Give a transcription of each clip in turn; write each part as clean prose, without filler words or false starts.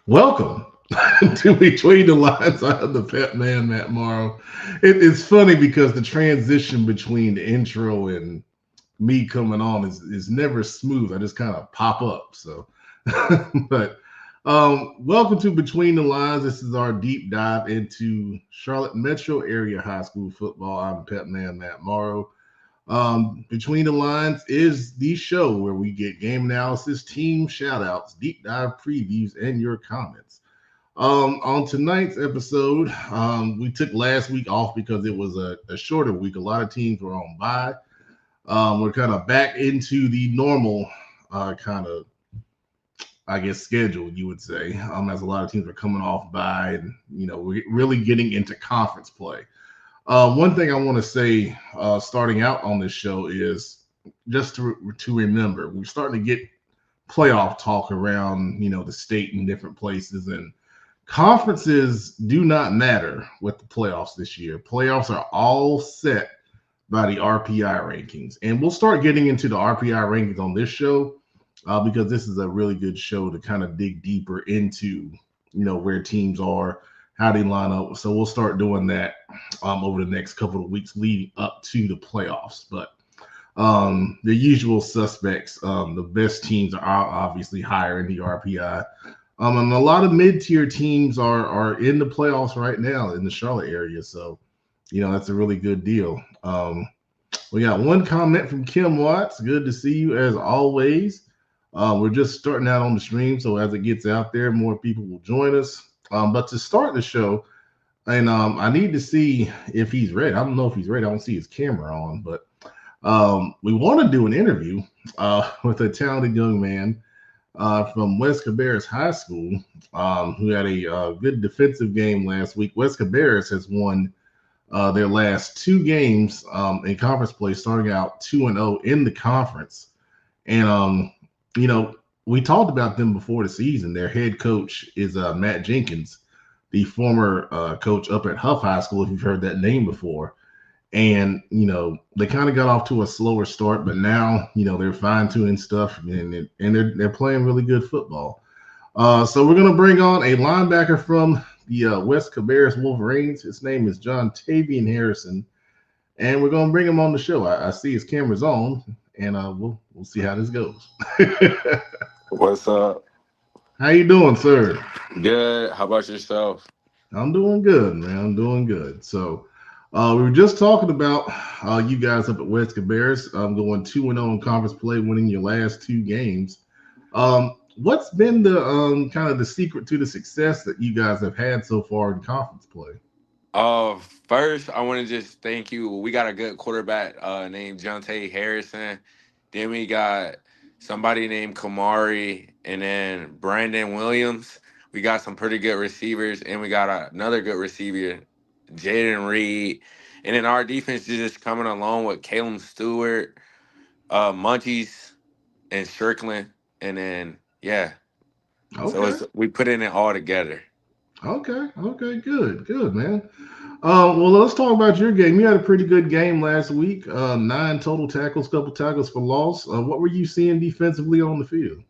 Welcome to Between the Lines. I'm the Pet Man, Matt Morrow. It's funny because the transition between the intro and me coming on is never smooth. I just kind of pop up. But welcome to Between the Lines. This is our deep dive into Charlotte Metro Area High School football. I'm Pet Man, Matt Morrow. Between the Lines is the show where we get game analysis, team shout outs, deep dive previews, and your comments. On tonight's episode, we took last week off because it was a shorter week. A lot of teams were on bye. We're kind of back into the normal kind of, I guess, schedule, you would say, as a lot of teams are coming off bye and, we're really getting into conference play. One thing I want to say starting out on this show is just to remember, we're starting to get playoff talk around, the state and different places. And conferences do not matter with the playoffs this year. Playoffs are all set by the RPI rankings. And we'll start getting into the RPI rankings on this show because this is a really good show to kind of dig deeper into, where teams are, how they line up. So we'll start doing that over the next couple of weeks leading up to the playoffs. But the usual suspects, the best teams are obviously higher in the RPI. And a lot of mid-tier teams are in the playoffs right now in the Charlotte area. So, that's a really good deal. We got one comment from Kim Watts. Good to see you as always. We're just starting out on the stream. So as it gets out there, more people will join us. But to start the show, and I need to see if he's ready. I don't know if he's ready. I don't see his camera on, but we want to do an interview with a talented young man from West Cabarrus High School who had a good defensive game last week. West Cabarrus has won their last two games in conference play, starting out 2-0 in the conference. And, we talked about them before the season. Their head coach is Matt Jenkins, the former coach up at Huff High School, if you've heard that name before. And, they kind of got off to a slower start, but now, they're fine-tuning stuff and they're playing really good football. So we're going to bring on a linebacker from the West Cabarrus Wolverines. His name is John Tavian Harrison, and we're going to bring him on the show. I see his camera's on, and we'll see how this goes. What's up? How you doing, sir? Good. How about yourself? I'm doing good, man. I'm doing good. So we were just talking about you guys up at West Cabarrus going 2-0 in conference play, winning your last two games. What's been the kind of the secret to the success that you guys have had so far in conference play? First, I want to just thank you. We got a good quarterback named Jonte Harrison. Then we got somebody named Kamari, and then Brandon Williams. We got some pretty good receivers, and we got another good receiver, Jaden Reed. And then our defense is just coming along with Caleb Stewart, Munchies, and Strickland. And then, yeah. So Okay. we put in it all together. Okay. Good, man. Well, let's talk about your game. You had a pretty good game last week. 9 total tackles, couple tackles for loss. What were you seeing defensively on the field?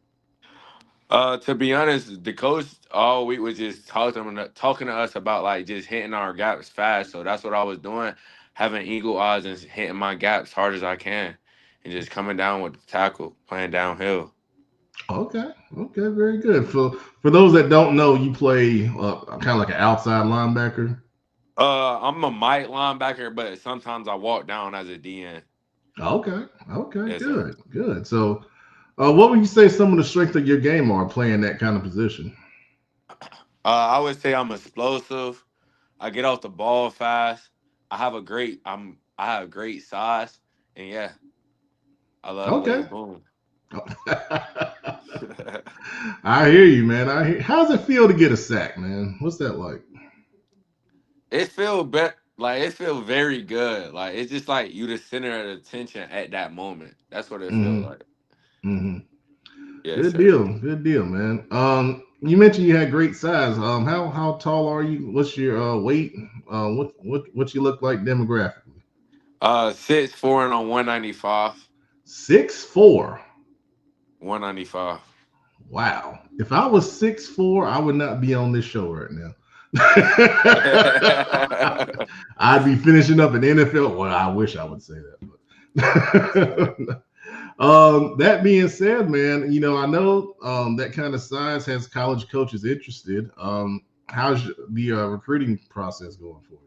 To be honest, the coach all week was just talking to us about like just hitting our gaps fast. So that's what I was doing, having eagle eyes and hitting my gaps hard as I can, and just coming down with the tackle, playing downhill. Okay, very good. For those that don't know, you play kind of like an outside linebacker. I'm a might linebacker, but sometimes I walk down as a DN. Okay, Yes, sir. good. So, what would you say some of the strengths of your game are playing that kind of position? I would say I'm explosive. I get off the ball fast. I have great size, and yeah, I love to lay the Okay. boom. I hear you, man. How's it feel to get a sack, man? What's that like? it feel very good. Like it's just like you the center of attention at that moment. That's what it feels hmm like. hmm Yes, sir. Good deal, man. You mentioned you had great size. How tall are you? What's your weight? What you look like demographically? 6'4" and on 195. 6'4". 195. Wow. If I was 6'4", I would not be on this show right now. I'd be finishing up an NFL. Well, I wish I would say that. But that being said, man, I know that kind of size has college coaches interested. How's the recruiting process going for you?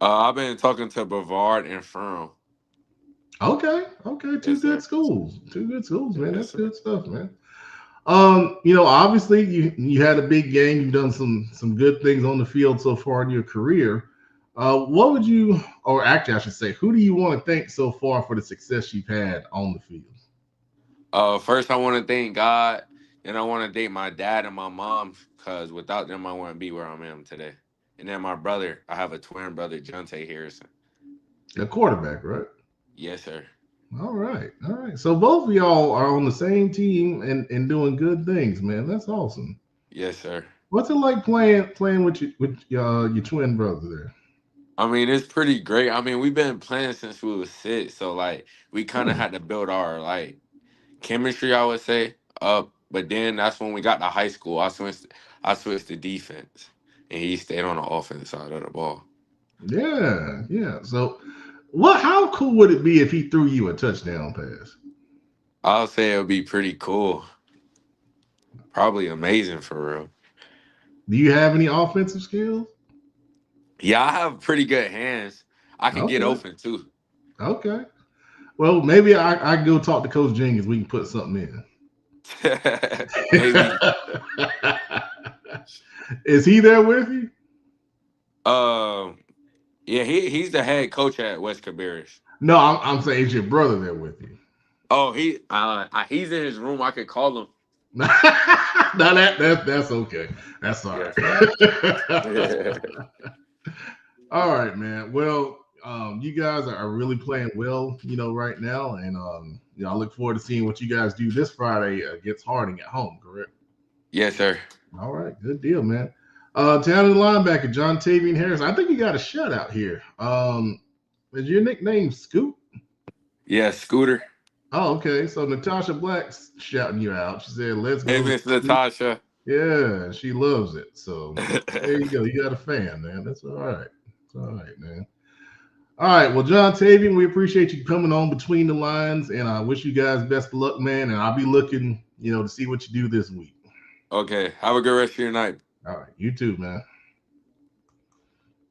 I've been talking to Brevard and Firm. Okay, two Yes, good sir. schools, man. Yes, That's sir. good stuff, man. Obviously you had a big game. You've done some good things on the field so far in your career. What would you, or actually, I should say, who do you want to thank so far for the success you've had on the field? First, I want to thank God, and I want to thank my dad and my mom, because without them, I wouldn't be where I am today. And then my brother, I have a twin brother, Jonte Harrison. A quarterback, right? Yes, sir. All right. So both of y'all are on the same team and doing good things, man. That's awesome. Yes, sir. What's it like playing with your twin brother there? I mean, it's pretty great. I mean, we've been playing since we was 6, so like we kind of Hmm. had to build our like chemistry, I would say, up. But then that's when we got to high school. I switched to defense, and he stayed on the offense side of the ball. Yeah. So how cool would it be if he threw you a touchdown pass? I'll say it would be pretty cool, probably amazing for real. Do you have any offensive skills? Yeah, I have pretty good hands. I can get Okay. open too. Okay. Well, maybe I can go talk to Coach Jenkins. We can put something Maybe. in. Is he there with you? Um. Yeah, he's the head coach at West Cabarrus. No, I'm saying is your brother there with you? Oh, he's in his room. I could call him. No, that's okay. That's all Yes, sir. right. All right, man. Well, you guys are really playing well, right now, and I look forward to seeing what you guys do this Friday against Harding at home. Correct? Yes, sir. All right, good deal, man. Talented linebacker John Tavian Harris. I think you got a shutout here. Is your nickname Scoop? Yeah, Scooter. Oh, okay. So Natasha Black's shouting you out. She said, "Let's Hey, go, Miss Scoop." Natasha. Yeah, she loves it. So there you go. You got a fan, man. That's all right. It's all right, man. All right. Well, John Tavian, we appreciate you coming on Between the Lines, and I wish you guys best of luck, man. And I'll be looking, to see what you do this week. Okay. Have a good rest of your night. All right. You too, man.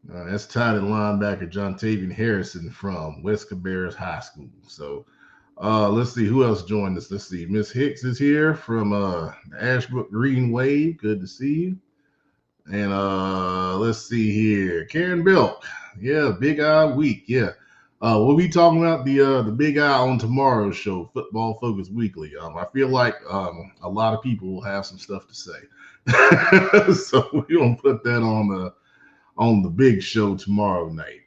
That's tight end linebacker John Tavian Harrison from West Cabarrus High School. So let's see who else joined us. Let's see. Miss Hicks is here from the Ashbrook Green Wave. Good to see you. And let's see here. Karen Belk. Yeah, Big Eye Week. Yeah. We'll be talking about the Big Eye on tomorrow's show, Football Focus Weekly. I feel like a lot of people will have some stuff to say. So we're gonna put that on the big show tomorrow night.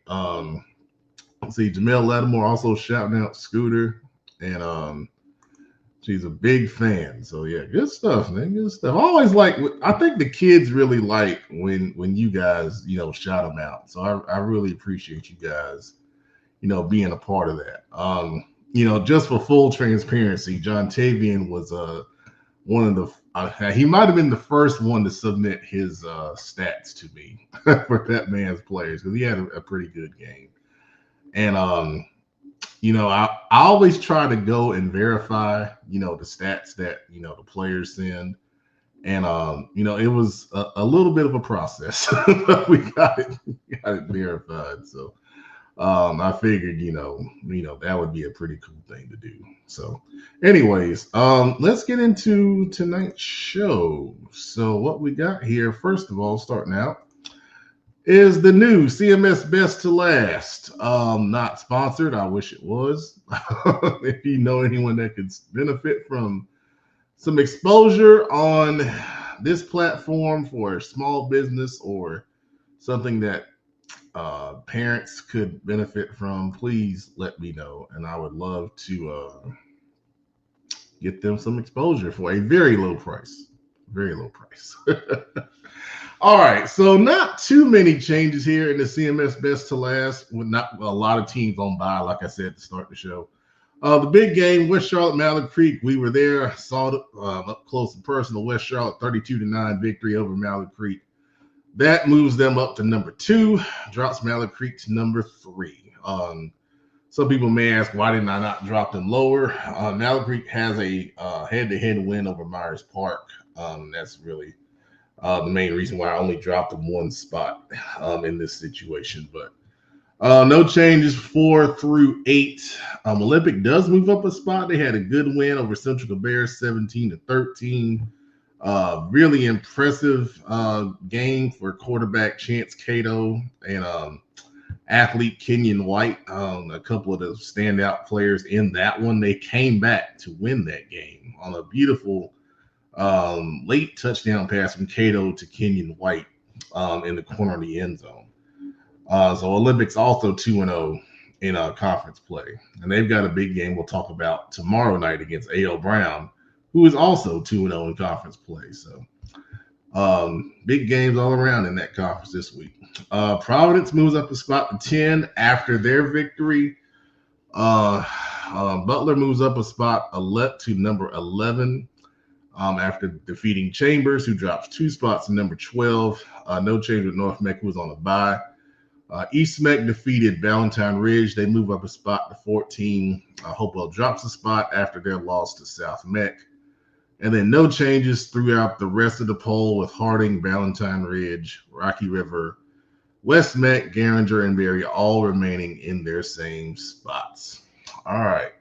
Let's see, Jamel Lattimore also shouting out Scooter, and she's a big fan. So yeah, good stuff, man. Good stuff. I think the kids really like when you guys, shout them out. So I really appreciate you guys, being a part of that. Just for full transparency, John Tavian was one of the he might have been the first one to submit his stats to me for that man's players because he had a pretty good game. And I always try to go and verify, the stats that the players send. And it was a little bit of a process, but we got it verified. So I figured, that would be a pretty cool thing to do. So, anyways, let's get into tonight's show. So, what we got here, first of all, starting out, is the new CMS Best to Last. Not sponsored. I wish it was. If you know anyone that could benefit from some exposure on this platform for a small business or something that parents could benefit from, please let me know, and I would love to get them some exposure for a very low price. All right, so not too many changes here in the CMS Best to Last, with not a lot of teams on bye, like I said to start the show. The big game, West Charlotte, Mallard Creek. We were there, saw it up close and personal. West Charlotte 32-9 victory over Mallard Creek. That moves them up to number 2, drops Mallard Creek to number 3. Some people may ask, why didn't I not drop them lower? Mallard Creek has a head-to-head win over Myers Park. That's really the main reason why I only dropped them one spot in this situation. But no changes 4 through 8. Olympic does move up a spot. They had a good win over Central Bears, 17-13. Really impressive game for quarterback Chance Cato and athlete Kenyon White. A couple of the standout players in that one. They came back to win that game on a beautiful late touchdown pass from Cato to Kenyon White in the corner of the end zone. So Olympics also 2-0 in conference play. And they've got a big game we'll talk about tomorrow night against A.L. Brown, who is also 2-0 in conference play. So big games all around in that conference this week. Providence moves up a spot to 10 after their victory. Butler moves up a spot to number 11 after defeating Chambers, who drops 2 spots to number 12. No change with North Meck, who was on a bye. East Meck defeated Valentine Ridge. They move up a spot to 14. Hopewell drops a spot after their loss to South Meck. And then no changes throughout the rest of the poll with Harding, Valentine Ridge, Rocky River, West Meck, Garinger, and Berry all remaining in their same spots. All right.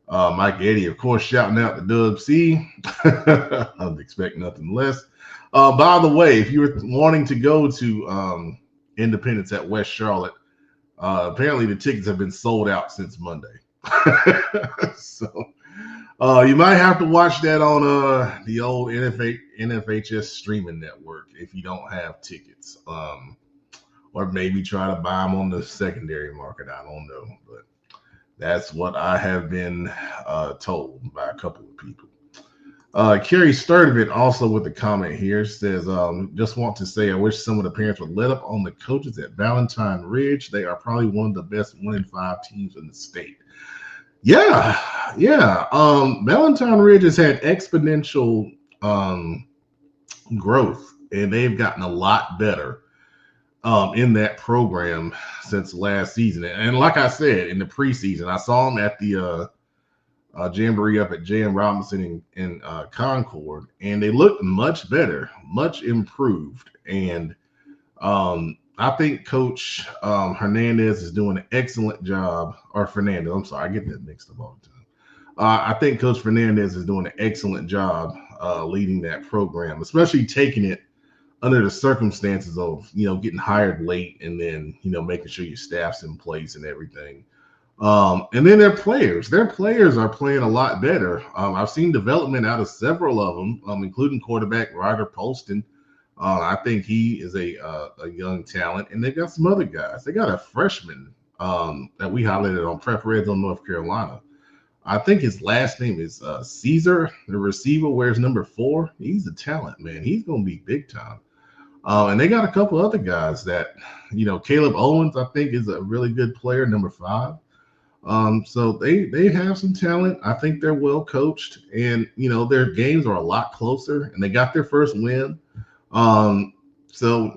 Mike Eddy, of course, shouting out to Dub C. I would expect nothing less. By the way, if you were wanting to go to Independence at West Charlotte, apparently the tickets have been sold out since Monday. So you might have to watch that on the old NFHS streaming network if you don't have tickets. Or maybe try to buy them on the secondary market. I don't know. But that's what I have been told by a couple of people. Kerry Sturdivant also with the comment here says, just want to say I wish some of the parents would let up on the coaches at Valentine Ridge. They are probably one of the best 1-5 teams in the state. Yeah. Valentine Ridge has had exponential growth, and they've gotten a lot better in that program since last season. And like I said, in the preseason, I saw them at the Jamboree up at J.M. Robinson in Concord, and they looked much better, much improved. And I think Coach Hernandez is doing an excellent job, or Fernandez, I'm sorry, I get that mixed up all the time. I think Coach Fernandez is doing an excellent job leading that program, especially taking it under the circumstances of, getting hired late and then, making sure your staff's in place and everything. And then their players are playing a lot better. I've seen development out of several of them, including quarterback Ryder Polston. I think he is a young talent, and they got some other guys. They got a freshman that we highlighted on Prep Reds on North Carolina. I think his last name is Caesar, the receiver, wears number 4. He's a talent, man. He's going to be big time. And they got a couple other guys that, Caleb Owens, I think, is a really good player, number 5. So they have some talent. I think they're well coached, and, their games are a lot closer, and they got their first win. So,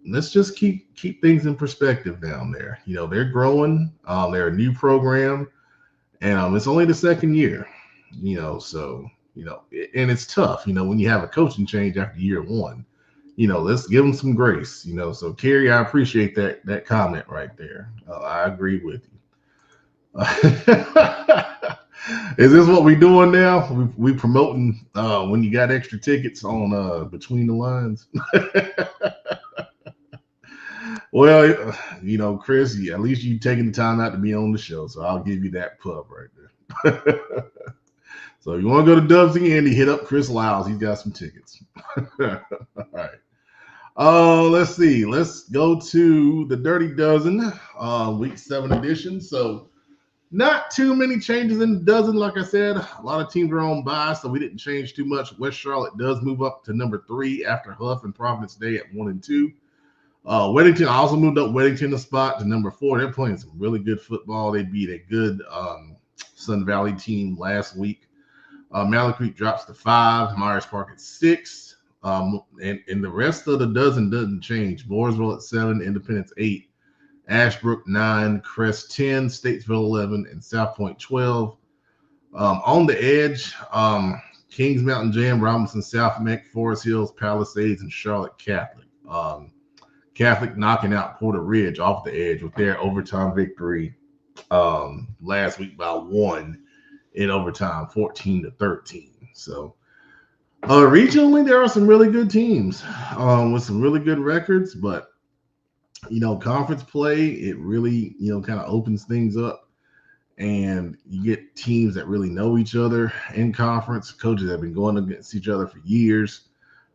let's just keep things in perspective down there. They're growing. They're a new program, and it's only the second year, so, and it's tough, when you have a coaching change after year 1. Let's give them some grace, So, Kerry, I appreciate that comment right there. I agree with you. Is this what we doing now? We promoting when you got extra tickets on Between the Lines? Well, Chris, at least you taking the time out to be on the show, so I'll give you that pub right there. So if you want to go to Dubs and Andy, hit up Chris Lyles. He's got some tickets. All right. Let's see. Let's go to the Dirty Dozen, week 7 edition. So not too many changes in the dozen. Like I said, a lot of teams are on bye, so we didn't change too much. West Charlotte does move up to number 3 after Huff and Providence Day at 1 and 2. Weddington also moved up Weddington a spot to number 4. They're playing some really good football. They beat a good Sun Valley team last week. Mallard Creek drops to 5, Myers Park at 6, and the rest of the dozen doesn't change. Mooresville at 7, Independence 8, Ashbrook 9, Crest 10, Statesville 11, and South Point 12. On the edge, Kings Mountain Jam, Robinson, South Meck, Forest Hills, Palisades, and Charlotte Catholic. Catholic knocking out Porter Ridge off the edge with their overtime victory last week by 1 in overtime, 14-13. So regionally, there are some really good teams with some really good records, but conference play, it really kind of opens things up, and you get teams that really know each other in conference. Coaches have been going against each other for years,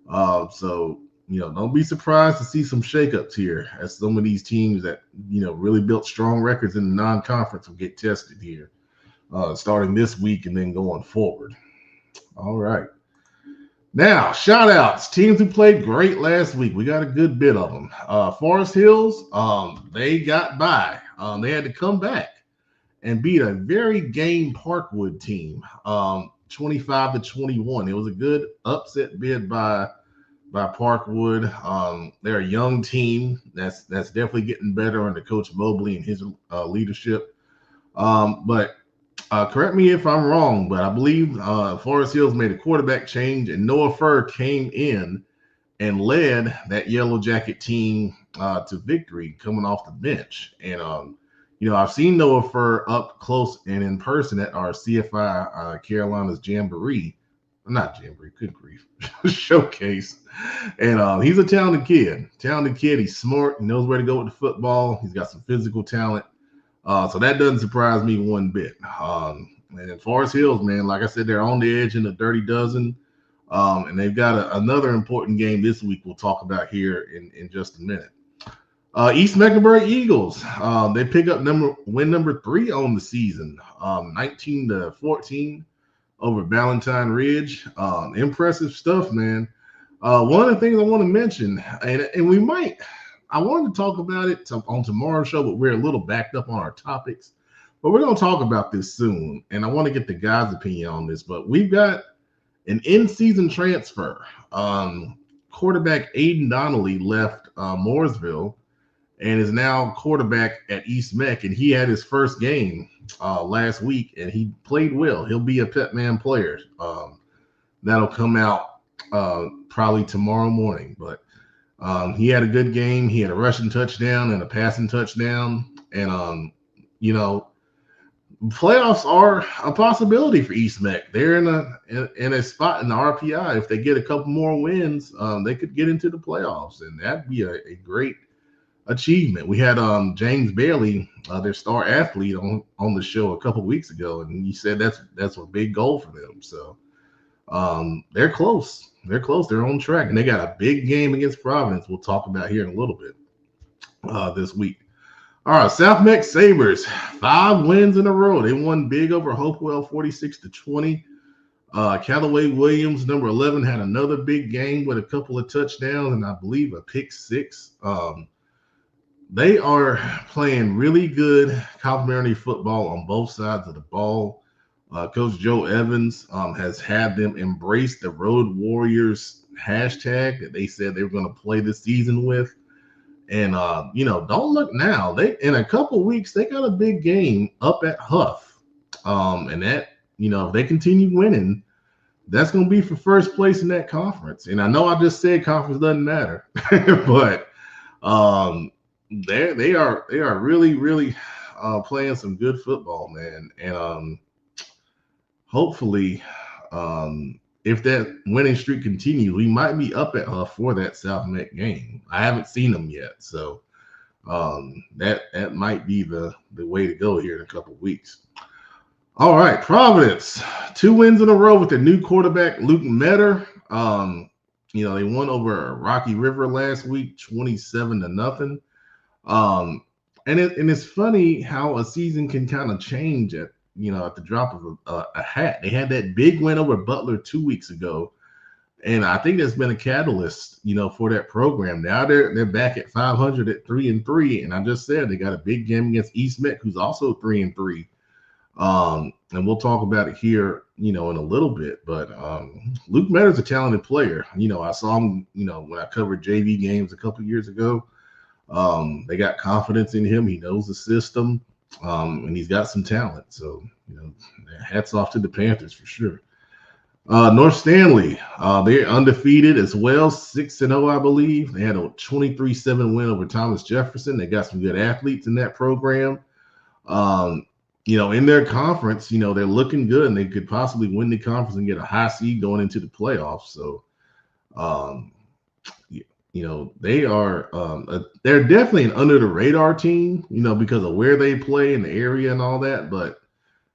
so don't be surprised to see some shakeups here as some of these teams that really built strong records in the non-conference will get tested here. Starting this week and then going forward. All right. Now, shout outs. Teams who played great last week. We got a good bit of them. Forest Hills, they got by. They had to come back and beat a very game Parkwood team, 25-21. It was a good upset bid by Parkwood. They're a young team that's definitely getting better under Coach Mobley and his leadership. But correct me if I'm wrong, but I believe Forest Hills made a quarterback change, and Noah Furr came in and led that Yellow Jacket team to victory coming off the bench. And, I've seen Noah Furr up close and in person at our CFI Carolinas Jamboree. Not Jamboree, good grief, showcase. And he's a talented kid. He's smart. He knows where to go with the football. He's got some physical talent. So that doesn't surprise me one bit. And Forest Hills, man, like I said, they're on the edge in the Dirty Dozen. And they've got another important game this week we'll talk about here in just a minute. East Mecklenburg Eagles, they pick up win number 3 on the season, 19-14 over Valentine Ridge. Impressive stuff, man. One of the things I want to mention, and I wanted to talk about it on tomorrow's show, but we're a little backed up on our topics. But we're going to talk about this soon, and I want to get the guys' opinion on this. But we've got an in-season transfer. Quarterback Aiden Donnelly left Mooresville and is now quarterback at East Meck, and he had his first game last week, and he played well. He'll be a Pep Man player. That'll come out probably tomorrow morning, but he had a good game. He had a rushing touchdown and a passing touchdown. And, playoffs are a possibility for East Meck. They're in a spot in the RPI. If they get a couple more wins, they could get into the playoffs, and that'd be a great achievement. We had James Bailey, their star athlete, on the show a couple weeks ago, and he said that's a big goal for them. So they're close. They're on track, and they got a big game against Providence we'll talk about here in a little bit this week. All right, South Meck Sabres, 5 wins in a row. They won big over Hopewell, 46-20. Callaway Williams, number 11, had another big game with a couple of touchdowns and I believe a pick 6. They are playing really good complementary football on both sides of the ball. Coach Joe Evans has had them embrace the Road Warriors hashtag that they said they were going to play this season with. And, don't look now. In a couple weeks, they got a big game up at Huff. And that, if they continue winning, that's going to be for first place in that conference. And I know I just said conference doesn't matter, but they are really, really playing some good football, man. And hopefully, if that winning streak continues, we might be up at Huff for that South Meck game. I haven't seen them yet, so that might be the way to go here in a couple of weeks. All right, Providence, 2 wins in a row with their new quarterback, Luke Metter. They won over Rocky River last week, 27-0. And it's funny how a season can kind of change at the drop of a hat. They had that big win over Butler 2 weeks ago, and I think that's been a catalyst, for that program. Now they're back at 500 at 3-3, and I just said they got a big game against East Meck, who's also 3-3. And we'll talk about it here, in a little bit. But Luke Metter's a talented player. I saw him, when I covered JV games a couple years ago. They got confidence in him. He knows the system, and he's got some talent. So, hats off to the Panthers for sure. North Stanley, they're undefeated as well, 6-0, I believe. They had a 23-7 win over Thomas Jefferson. They got some good athletes in that program. In their conference, they're looking good, and they could possibly win the conference and get a high seed going into the playoffs. So, they are they're definitely an under the radar team, because of where they play in the area and all that. But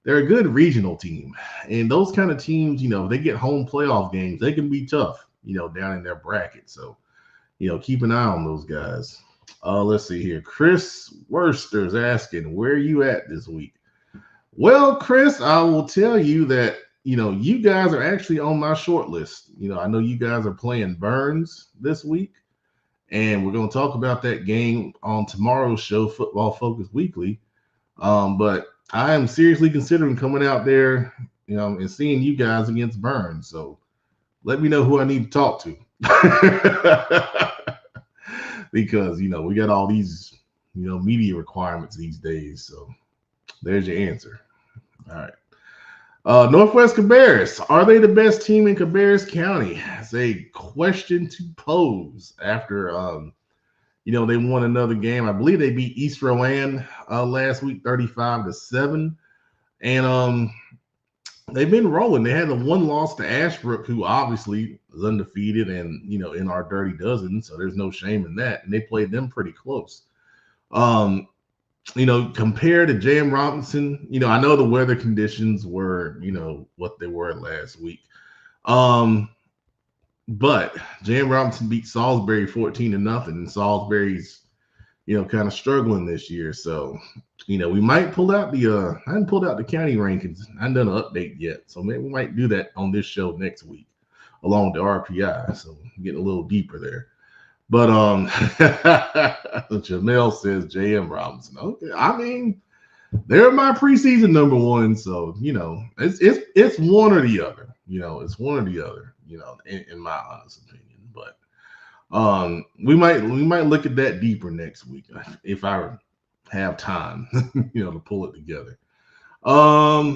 they're a good regional team, and those kind of teams, if they get home playoff games, they can be tough, down in their bracket. So, keep an eye on those guys. Let's see here. Chris Worster's asking, where are you at this week? Well, Chris, I will tell you that, you guys are actually on my short list. I know you guys are playing Burns this week, and we're going to talk about that game on tomorrow's show, Football Focus Weekly. But I am seriously considering coming out there, and seeing you guys against Burns. So let me know who I need to talk to. Because, we got all these, media requirements these days. So there's your answer. All right. Northwest Cabarrus, are they the best team in Cabarrus County? It's a question to pose after, they won another game. I believe they beat East Rowan last week, 35-7. And they've been rolling. They had a one loss to Ashbrook, who obviously is undefeated and, in our dirty dozen. So there's no shame in that. And they played them pretty close. Compared to J.M. Robinson, I know the weather conditions were, what they were last week. But J.M. Robinson beat Salisbury 14-0, and Salisbury's, kind of struggling this year. So, we might pull out I haven't pulled out the county rankings. I haven't done an update yet. So maybe we might do that on this show next week, along with the RPI. So getting a little deeper there. But Jamel says J.M. Robinson. Okay, I mean, they're my preseason number one, so it's one or the other. It's one or the other. In my honest opinion. But we might look at that deeper next week if I have time, to pull it together. All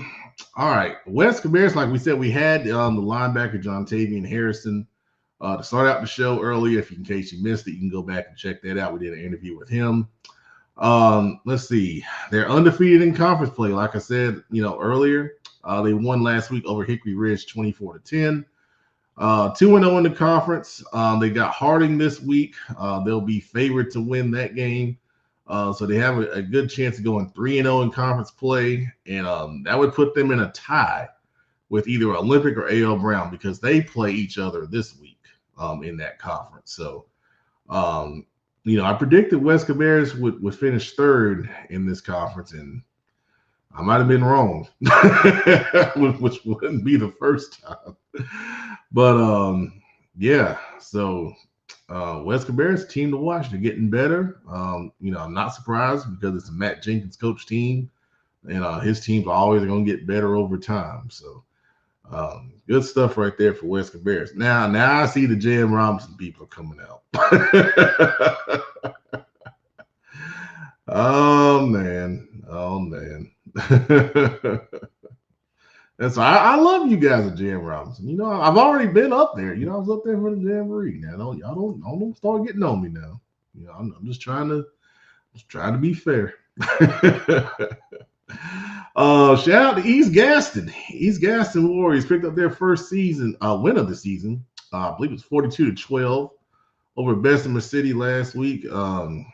right, West Cabarrus, like we said, we had the linebacker John Tavian Harrison. To start out the show earlier, in case you missed it, you can go back and check that out. We did an interview with him. Let's see. They're undefeated in conference play. Like I said, earlier, they won last week over Hickory Ridge 24-10. 2-0 in the conference. They got Harding this week. They'll be favored to win that game. So they have a good chance of going 3-0 in conference play. And that would put them in a tie with either Olympic or A.L. Brown, because they play each other this week in that conference. So, I predicted West Cabarrus would finish third in this conference, and I might have been wrong, which wouldn't be the first time. But, yeah, so West Cabarrus, team to watch. They're getting better. I'm not surprised, because it's a Matt Jenkins coach team, and his teams are always going to get better over time. So, good stuff right there for West Cabarrus. Now I see the J.M. Robinson people coming out. Oh man. And so I love you guys at J.M. Robinson. I've already been up there. I was up there for the Jamboree. Now y'all don't start getting on me now. I'm just trying to be fair. Shout out to East Gaston. East Gaston Warriors picked up their first season win of the season. I believe it was 42-12 over Bessemer City last week. Wing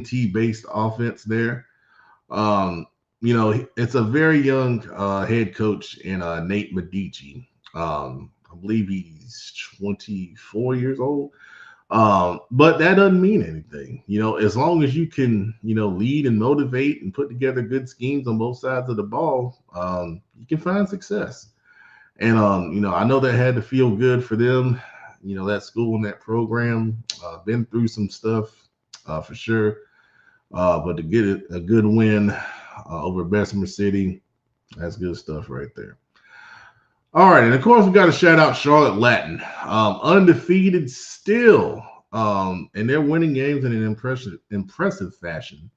T based offense there. It's a very young head coach in Nate Medici. I believe he's 24 years old. But that doesn't mean anything. As long as you can, lead and motivate and put together good schemes on both sides of the ball, you can find success. And, I know that had to feel good for them, that school and that program, been through some stuff for sure. But to get a good win over Bessemer City. That's good stuff right there. All right, and of course we got to shout out Charlotte Latin, undefeated still, and they're winning games in an impressive fashion.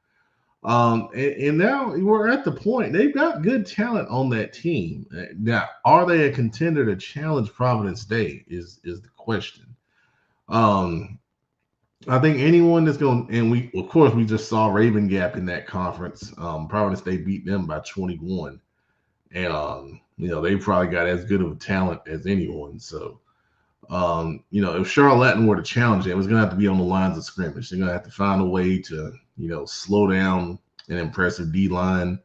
And now we're at the point they've got good talent on that team. Now, are they a contender to challenge Providence Day? Is the question. Um, I think anyone that's going, and we of course we just saw Raven Gap in that conference. Providence Day beat them by 21, and they probably got as good of a talent as anyone. So. If Charlotte were to challenge them, it was going to have to be on the lines of scrimmage. They're going to have to find a way to, slow down an impressive D line,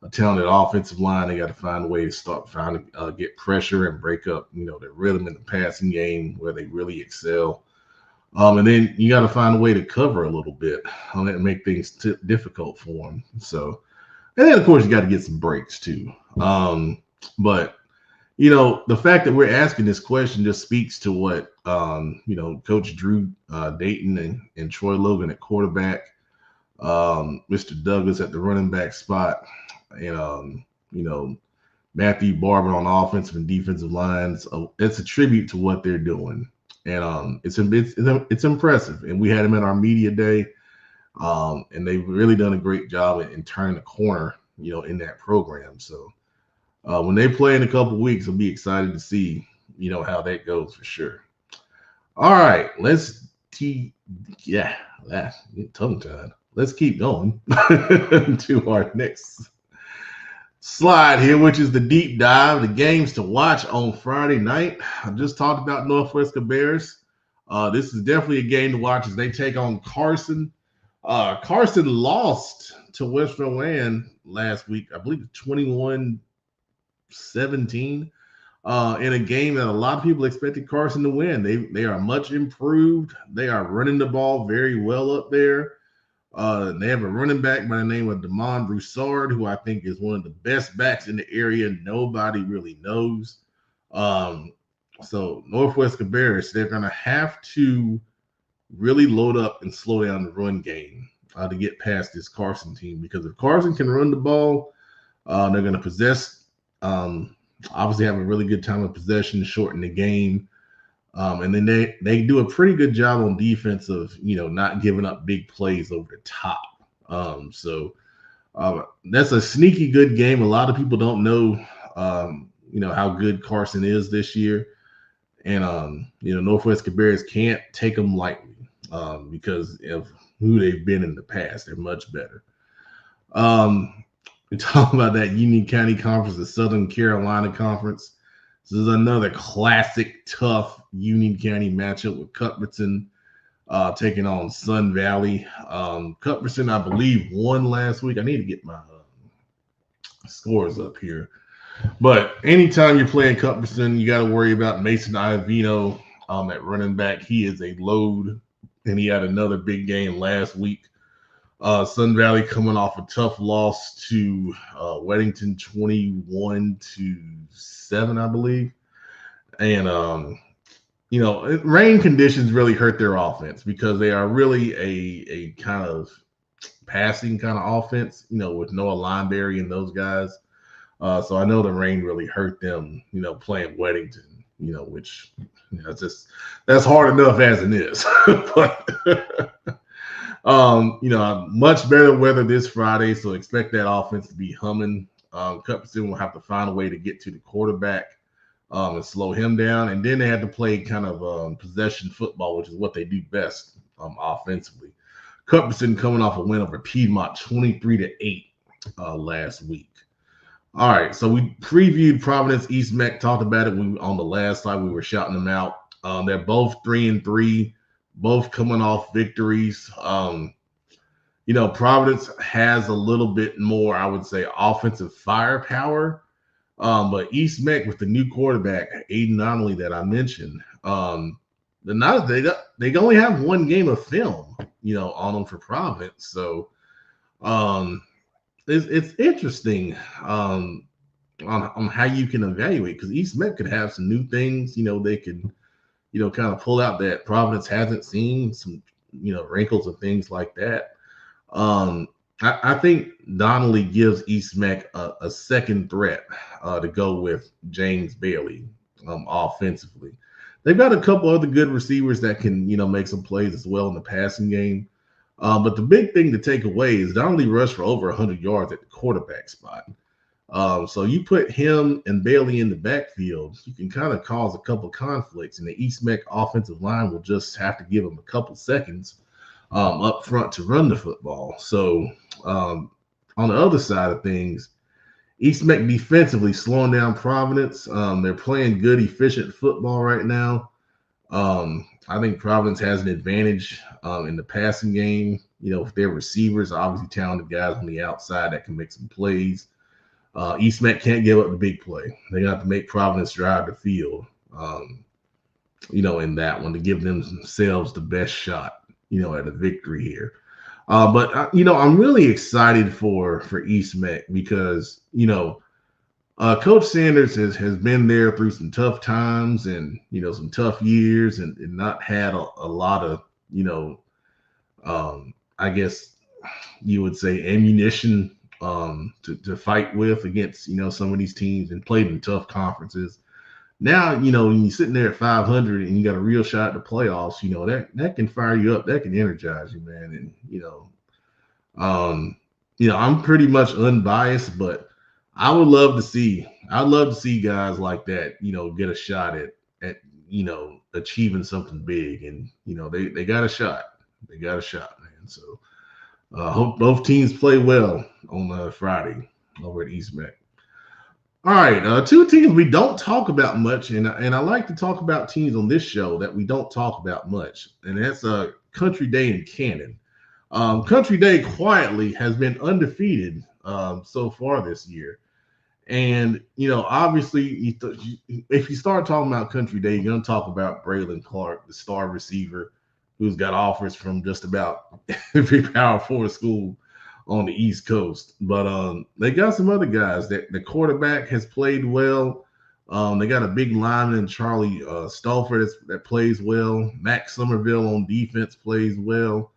a talented offensive line. They got to find a way to start trying to get pressure and break up, their rhythm in the passing game where they really excel. And then you got to find a way to cover a little bit and make things difficult for them. So, and then of course you got to get some breaks too. But the fact that we're asking this question just speaks to what, Coach Drew Dayton and Troy Logan at quarterback, Mr. Douglas at the running back spot, and, Matthew Barber on offensive and defensive lines. It's a tribute to what they're doing. And it's impressive. And we had them at our media day, and they've really done a great job in turning the corner, in that program. So, when they play in a couple weeks, I'll be excited to see, how that goes for sure. All right, let's tongue-tied. Let's keep going to our next slide here, which is the deep dive, the games to watch on Friday night. I just talked about Northwest Bears. This is definitely a game to watch as they take on Carson. Carson lost to Westmoreland last week, I believe 21-17, in a game that a lot of people expected Carson to win. They are much improved. They are running the ball very well up there. They have a running back by the name of Damon Broussard, who I think is one of the best backs in the area. Nobody really knows. So Northwest Bears, they're going to have to really load up and slow down the run game to get past this Carson team, because if Carson can run the ball, they're going to possess, obviously have a really good time of possession, shorten the game. And then they do a pretty good job on defense of, not giving up big plays over the top. So that's a sneaky good game. A lot of people don't know, how good Carson is this year. And, Northwest Bears can't take them lightly because of who they've been in the past. They're much better. We talk about that Union County Conference, the Southern Carolina Conference. This is another classic, tough Union County matchup with Cuthbertson taking on Sun Valley. Cuthbertson, I believe, won last week. I need to get my scores up here. But anytime you're playing Cuthbertson, you got to worry about Mason Iovino at running back. He is a load, and he had another big game last week. Sun Valley coming off a tough loss to Weddington 21-7, I believe. And, rain conditions really hurt their offense because they are really a kind of passing kind of offense, with Noah Lineberry and those guys. So I know the rain really hurt them, playing Weddington, which that's hard enough as it is. But much better weather this Friday, so expect that offense to be humming. Cuthbertson will have to find a way to get to the quarterback and slow him down, and then they had to play kind of possession football, which is what they do best offensively. Cuthbertson coming off a win over Piedmont 23-8 last week. All right, so we previewed Providence East Meck, talked about it on the last slide. We were shouting them out. They're both 3-3. Both coming off victories. Providence has a little bit more, I would say, offensive firepower. But East Meck with the new quarterback, Aiden Donnelly, that I mentioned, they only have one game of film, on them for Providence. So it's interesting on how you can evaluate, because East Meck could have some new things, they could kind of pull out that Providence hasn't seen, some, wrinkles and things like that. I I think Donnelly gives East Mac a second threat to go with James Bailey offensively. They've got a couple other good receivers that can, make some plays as well in the passing game. But the big thing to take away is Donnelly rushed for over 100 yards at the quarterback spot. So you put him and Bailey in the backfield, you can kind of cause a couple conflicts, and the East Mac offensive line will just have to give them a couple seconds up front to run the football. So on the other side of things, East Mac defensively slowing down Providence. They're playing good, efficient football right now. I think Providence has an advantage in the passing game. With their receivers, obviously talented guys on the outside that can make some plays. East Mac can't give up the big play. They got to make Providence drive the field, in that one to give themselves the best shot, at a victory here. But I'm really excited for East Mac because, Coach Sanders has been there through some tough times and, some tough years and not had a lot of, I guess you would say ammunition to fight with against, some of these teams and played in tough conferences. Now, when you're sitting there at 500 and you got a real shot at the playoffs, that can fire you up. That can energize you, man. And, I'm pretty much unbiased, but I'd love to see guys like that, get a shot at achieving something big. And, they got a shot. They got a shot, man. So hope both teams play well on Friday over at East Mac. All right, two teams we don't talk about much, and I like to talk about teams on this show that we don't talk about much, and that's Country Day and Cannon. Country Day quietly has been undefeated so far this year. And, obviously, if you start talking about Country Day, you're going to talk about Braylon Clark, the star receiver, who's got offers from just about every Power 4 school on the East Coast. But they got some other guys. The quarterback has played well. They got a big lineman in Charlie Stolford that plays well. Max Somerville on defense plays well.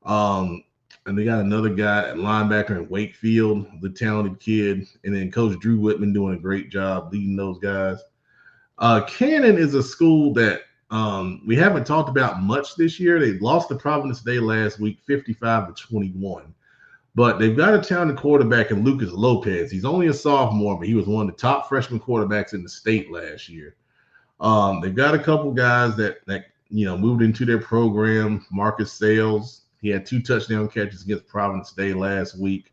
And they got another guy at linebacker in Wakefield, the talented kid. And then Coach Drew Whitman doing a great job leading those guys. Cannon is a school that we haven't talked about much this year. They lost to Providence Day last week, 55-21. But they've got a talented quarterback in Lucas Lopez. He's only a sophomore, but he was one of the top freshman quarterbacks in the state last year. They've got a couple guys that moved into their program. Marcus Sales, he had 2 touchdown catches against Providence Day last week.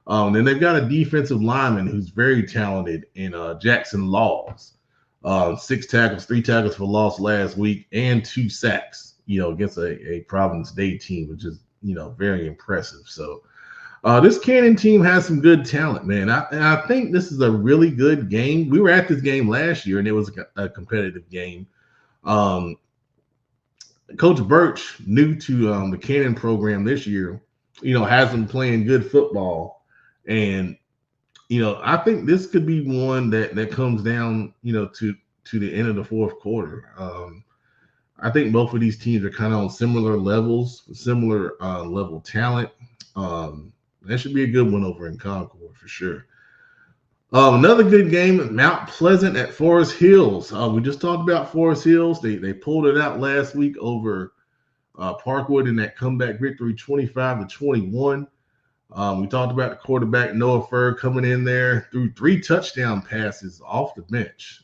Then they've got a defensive lineman who's very talented in Jackson Laws. 6 tackles, 3 tackles for loss last week, and 2 sacks, against a Providence Day team, which is, very impressive. So this Cannon team has some good talent, man. I think this is a really good game. We were at this game last year, and it was a competitive game. Coach Birch, new to the Cannon program this year, has them playing good football. And, I think this could be one that comes down, to the end of the fourth quarter. I think both of these teams are kind of on similar levels, similar level talent. That should be a good one over in Concord for sure. Another good game at Mount Pleasant at Forest Hills. We just talked about Forest Hills. They pulled it out last week over Parkwood in that comeback victory, 25-21. We talked about the quarterback Noah Furr coming in there through 3 touchdown passes off the bench.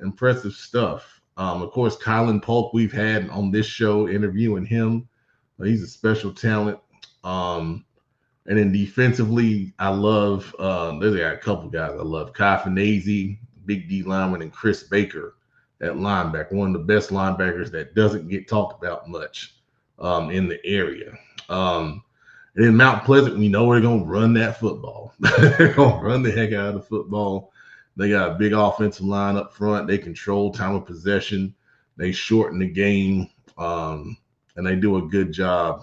Impressive stuff. Of course, Kylan Polk, we've had on this show interviewing him. He's a special talent. And then defensively, I love there's a couple guys I love. Kai Finese, big D lineman, and Chris Baker at linebacker, one of the best linebackers that doesn't get talked about much in the area. And in Mount Pleasant, we know they're going to run that football. They're going to run the heck out of the football. They got a big offensive line up front. They control time of possession. They shorten the game, and they do a good job,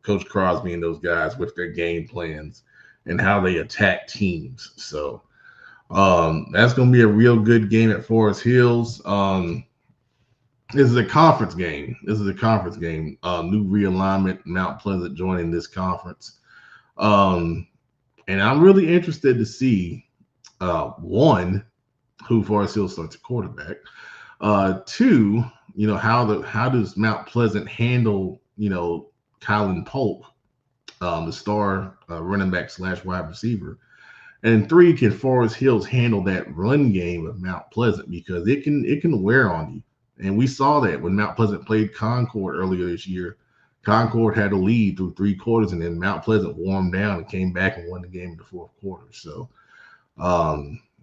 Coach Crosby and those guys, with their game plans and how they attack teams. So that's going to be a real good game at Forest Hills. This is a conference game. New realignment, Mount Pleasant joining this conference. Um, and I'm really interested to see one, who Forest Hill starts at quarterback. Two, how does Mount Pleasant handle Kylan Polk, the star running back / wide receiver. And three, can Forest Hills handle that run game of Mount Pleasant, because it can wear on you. And we saw that when Mount Pleasant played Concord earlier this year. Concord had a lead through 3 quarters, and then Mount Pleasant warmed down and came back and won the game in the 4th quarter. So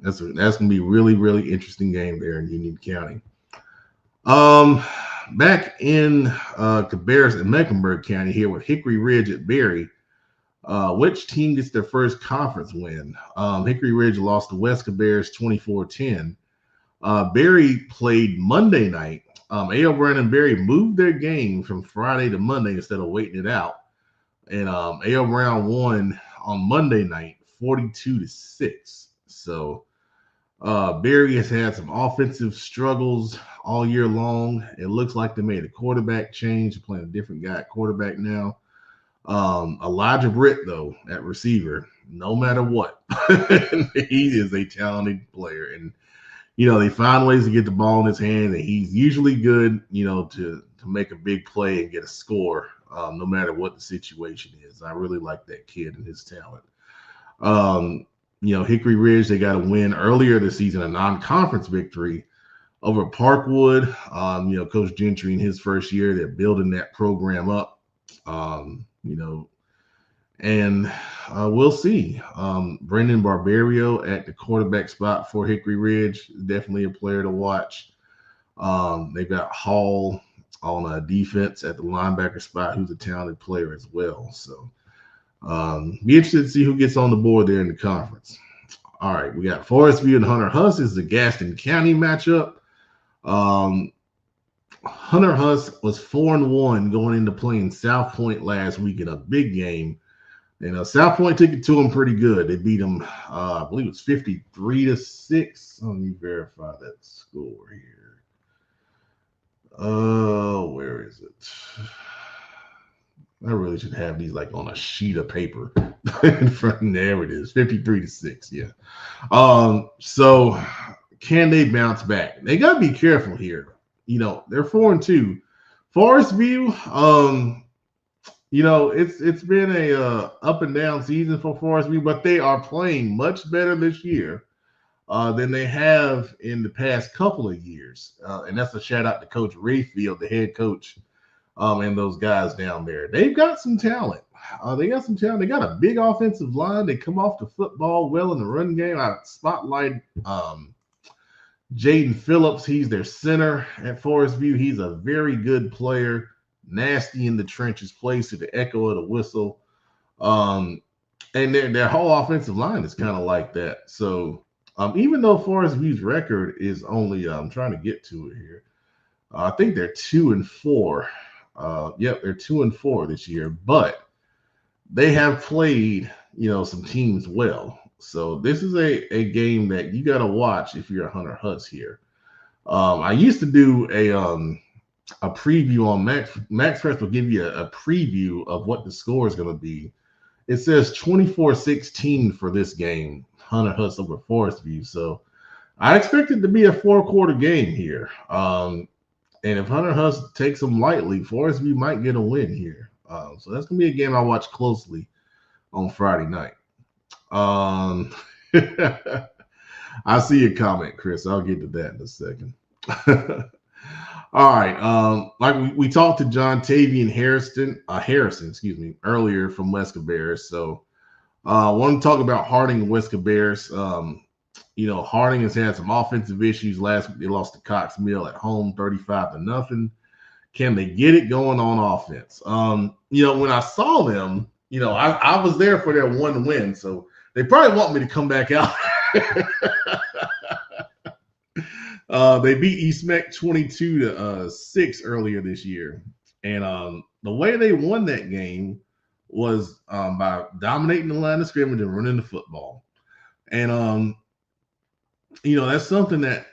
that's gonna be really, really interesting game there in Union County. Back in Cabarrus and Mecklenburg County here with Hickory Ridge at Berry. Which team gets their first conference win? Hickory Ridge lost to West Cabarrus 24-10. Berry played Monday night. A.L. Brown and Berry moved their game from Friday to Monday instead of waiting it out. And A.L. Brown won on Monday night 42-6. So Berry has had some offensive struggles all year long. It looks like they made a quarterback change, playing a different guy at quarterback now. Elijah Britt, though, at receiver, no matter what, he is a talented player. And, they find ways to get the ball in his hand, and he's usually good, to make a big play and get a score, no matter what the situation is. I really like that kid and his talent. Hickory Ridge, they got a win earlier this season, a non-conference victory over Parkwood. Coach Gentry in his first year, they're building that program up. And we'll see. Brendan Barbario at the quarterback spot for Hickory Ridge, definitely a player to watch. They've got Hall on defense at the linebacker spot, who's a talented player as well. So be interested to see who gets on the board there in the conference. All right, we got Forest View and Hunter Huss. This is the Gaston County matchup. Hunter Huss was 4-1 going into playing South Point last week in a big game. And South Point took it to them pretty good. They beat them, I believe it was 53-6. Let me verify that score here. Where is it? I really should have these like on a sheet of paper in front. There it is, 53-6. Yeah. So can they bounce back? They got to be careful here. They're 4-2. Forest View, it's been a up and down season for Forest View, but they are playing much better this year than they have in the past couple of years. And that's a shout out to Coach Rayfield, the head coach, and those guys down there. They've got some talent. They got a big offensive line. They come off the football well in the run game. I spotlight Jaden Phillips. He's their center at Forest View. He's a very good player, nasty in the trenches, plays to the echo of the whistle. And their whole offensive line is kind of like that. So even though Forest View's record is only, I'm trying to get to it here. I think they're 2-4. They're 2-4 this year, but they have played, some teams well. So this is a game that you got to watch if you're a Hunter Huss here. I used to do a preview on Max Press will give you a preview of what the score is going to be. It says 24-16 for this game, Hunter Huss over Forest View. So I expect it to be a 4-quarter game here. And if Hunter Huss takes them lightly, Forest View might get a win here. So that's going to be a game I watch closely on Friday night. I see a comment, Chris. I'll get to that in a second. All right. Like we talked to John Tavian Harrison, earlier from West Cabarrus. So I want to talk about Harding and West Cabarrus. Harding has had some offensive issues. Last week they lost to Cox Mill at home 35-0. Can they get it going on offense? When I saw them, I was there for their one win. So they probably want me to come back out. They beat East Meck 22-6 earlier this year. And the way they won that game was by dominating the line of scrimmage and running the football. And, that's something that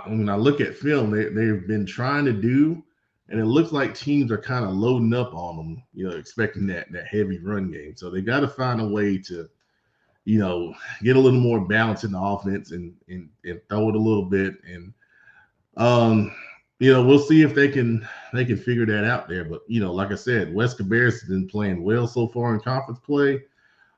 when I look at film, they've been trying to do and it looks like teams are kind of loading up on them, expecting that heavy run game. So they got to find a way to, get a little more balance in the offense and throw it a little bit. And um, we'll see if they can figure that out there. But like I said, Wes Cabarrus has been playing well so far in conference play.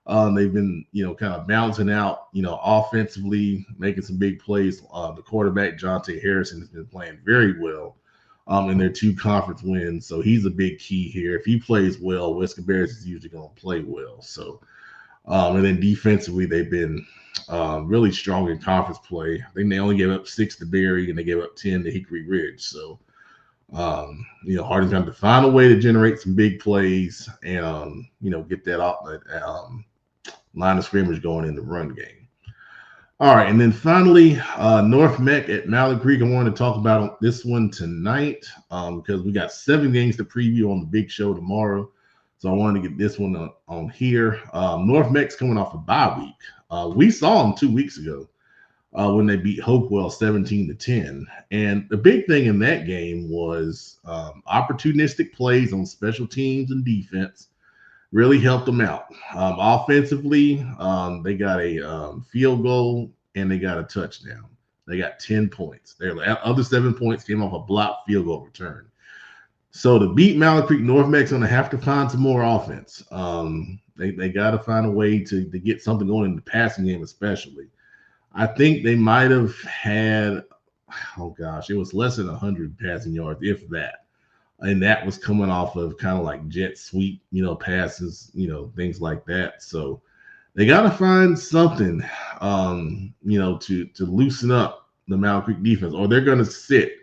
They've been, kind of bouncing out, offensively, making some big plays. The quarterback, Jonte Harrison, has been playing very well in their 2 conference wins. So he's a big key here. If he plays well, Wes Cabarrus is usually going to play well. So, and then defensively, they've been really strong in conference play. I think they only gave up 6 to Berry, and they gave up 10 to Hickory Ridge. So, Harding's going to find a way to generate some big plays and, get that off line of scrimmage going in the run game. All right, and then finally, North Meck at Mallard Creek. I wanted to talk about this one tonight because we got 7 games to preview on the big show tomorrow. So I wanted to get this one on here. North Meck's coming off a bye week. We saw them 2 weeks ago when they beat Hopewell 17-10. And the big thing in that game was opportunistic plays on special teams and defense really helped them out. Offensively, they got a field goal and they got a touchdown. They got 10 points. Their other 7 points came off a blocked field goal return. So to beat Mallard Creek, North Meck's going to have to find some more offense. They got to find a way to get something going in the passing game, especially. I think they might have had, it was less than 100 passing yards, if that. And that was coming off of kind of like jet sweep, passes, things like that. So they got to find something, to loosen up the Mallard Creek defense, or they're going to sit,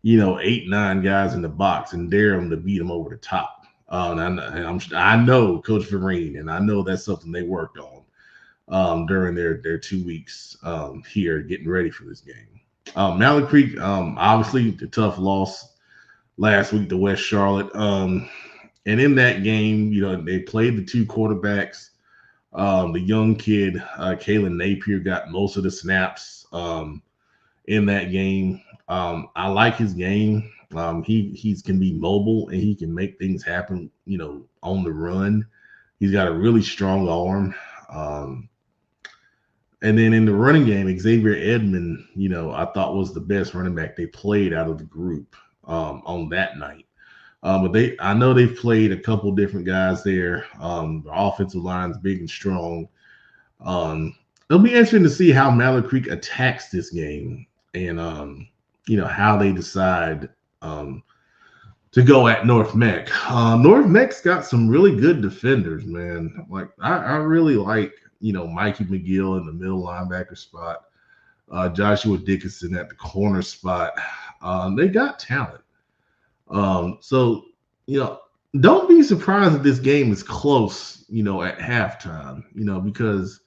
8, 9 guys in the box and dare them to beat them over the top. I know Coach Vereen, and I know that's something they worked on during their 2 weeks here getting ready for this game. Mallard Creek, obviously the tough loss last week to West Charlotte. And in that game, they played the 2 quarterbacks. The young kid, Kalen Napier, got most of the snaps in that game. I like his game. He can be mobile and he can make things happen, on the run. He's got a really strong arm. And then in the running game, Xavier Edmond, I thought was the best running back they played out of the group on that night. But I know they've played a couple different guys there. The offensive line's big and strong. It'll be interesting to see how Mallard Creek attacks this game and how they decide to go at North Meck. North Meck's got some really good defenders, man. Like I really like Mikey McGill in the middle linebacker spot, Joshua Dickinson at the corner spot. They got talent. So don't be surprised if this game is close, at halftime, because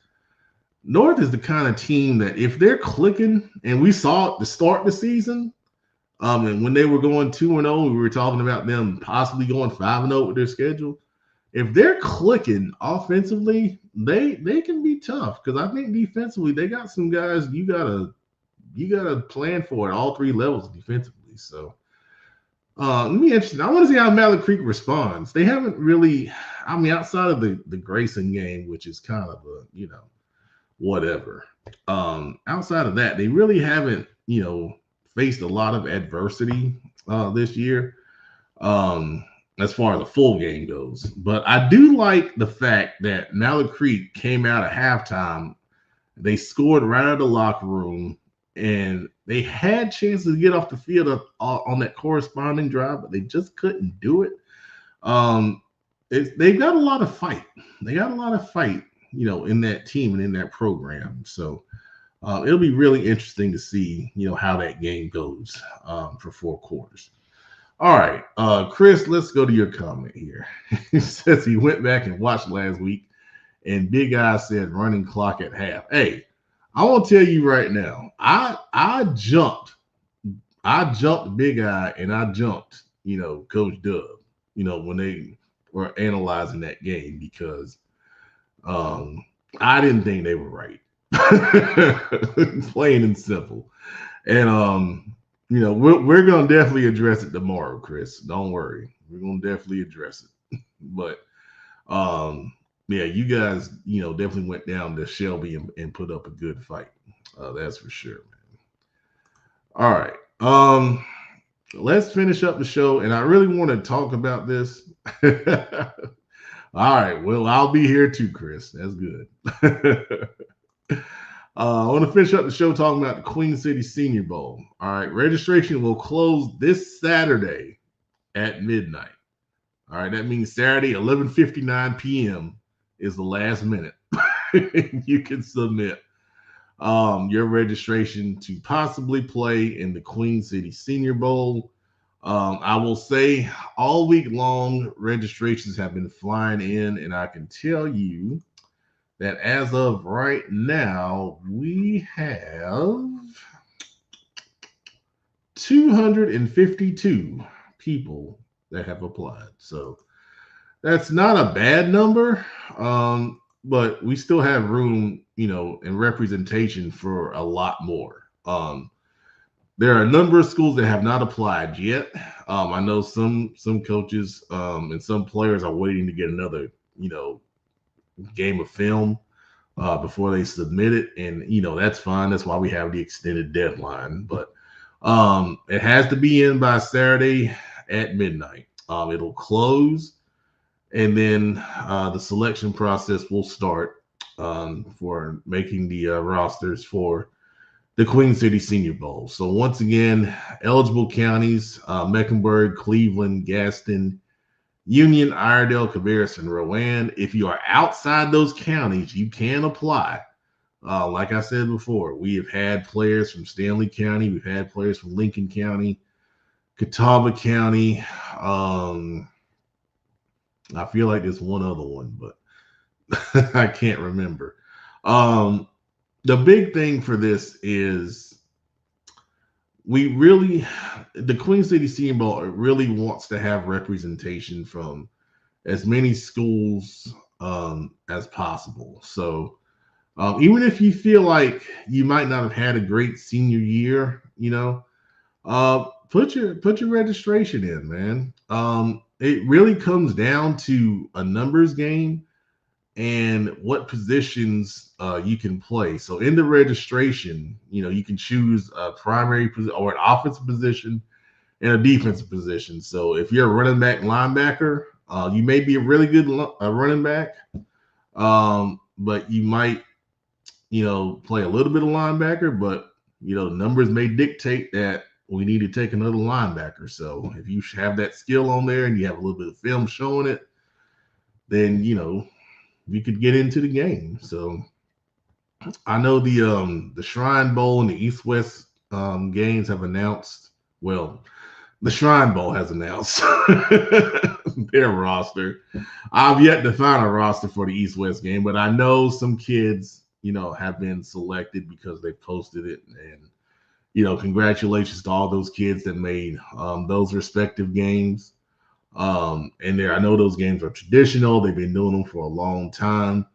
North is the kind of team that if they're clicking, and we saw it to start the season, and when they were going 2-0, we were talking about them possibly going 5-0 with their schedule. If they're clicking offensively, they can be tough because I think defensively they got some guys you gotta plan for at all 3 levels defensively. So let me interesting. I want to see how Mallard Creek responds. They haven't really, outside of the Grayson game, which is kind of a whatever. Outside of that, they really haven't faced a lot of adversity this year. As far as the full game goes. But I do like the fact that Mallard Creek came out at halftime. They scored right out of the locker room, and they had chances to get off the field on that corresponding drive, but they just couldn't do it. They've got a lot of fight. They got a lot of fight, in that team and in that program. So it'll be really interesting to see, how that game goes for 4 quarters. All right, Chris, let's go to your comment here. He says he went back and watched last week, and Big Eye said running clock at half. Hey, I want to tell you right now, I jumped Big Eye, and I jumped, Coach Dub, when they were analyzing that game because I didn't think they were right. Plain and simple. And we're gonna definitely address it tomorrow, Chris. Don't worry, we're gonna definitely address it. But um, yeah, you guys, definitely went down to Shelby and put up a good fight. That's for sure, man. All right. Let's finish up the show, and I really want to talk about this. All right. Well, I'll be here too, Chris. That's good. I want to finish up the show talking about the Queen City Senior Bowl. All right. Registration will close this Saturday at midnight. All right. That means Saturday, 11:59 p.m. is the last minute. You can submit your registration to possibly play in the Queen City Senior Bowl. I will say all week long, registrations have been flying in, and I can tell you that as of right now, we have 252 people that have applied. So that's not a bad number, but we still have room, and representation for a lot more. There are a number of schools that have not applied yet. I know some coaches and some players are waiting to get another, game of film before they submit it, and that's fine. That's why we have the extended deadline. But it has to be in by Saturday at midnight. It'll close, and then the selection process will start for making the rosters for the Queen City Senior Bowl. So once again, eligible counties: Mecklenburg, Cleveland, Gaston, Union, Iredell, Cabarrus, and Rowan. If you are outside those counties, you can apply. Like I said before, we have had players from Stanley County. We've had players from Lincoln County, Catawba County. I feel like there's one other one, but I can't remember. The big thing for this is the Queen City Senior Bowl really wants to have representation from as many schools as possible. So even if you feel like you might not have had a great senior year, put your registration in, man. It really comes down to a numbers game and what positions you can play. So in the registration, you can choose a primary position or an offensive position and a defensive position. So if you're a running back, linebacker, you may be a really good running back, but you might, play a little bit of linebacker, but numbers may dictate that we need to take another linebacker. So if you have that skill on there and you have a little bit of film showing it, then you could get into the game. So I know the Shrine Bowl and the East West games have announced. Well, the Shrine Bowl has announced their roster. I've yet to find a roster for the East West game, but I know some kids, have been selected because they posted it. And congratulations to all those kids that made those respective games. And I know those games are traditional. They've been doing them for a long time.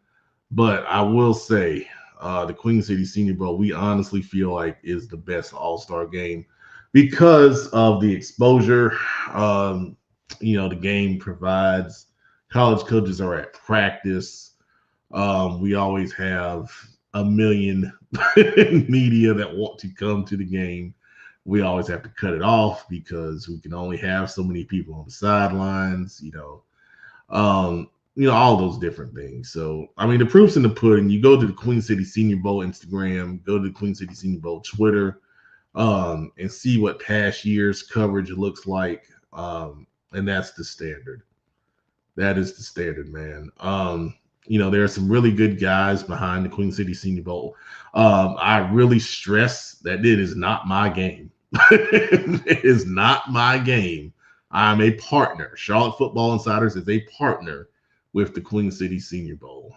But I will say, the Queen City Senior Bowl, we honestly feel like is the best all-star game because of the exposure, the game provides. College coaches are at practice. We always have a million media that want to come to the game. We always have to cut it off because we can only have so many people on the sidelines, all those different things. So, I mean, the proof's in the pudding. You go to the Queen City Senior Bowl Instagram, go to the Queen City Senior Bowl Twitter, and see what past years coverage looks like. And that's the standard. That is the standard, man. There are some really good guys behind the Queen City Senior Bowl. I really stress that it is not my game. It is not my game. I'm a partner. Charlotte Football Insiders is a partner with the Queen City Senior Bowl.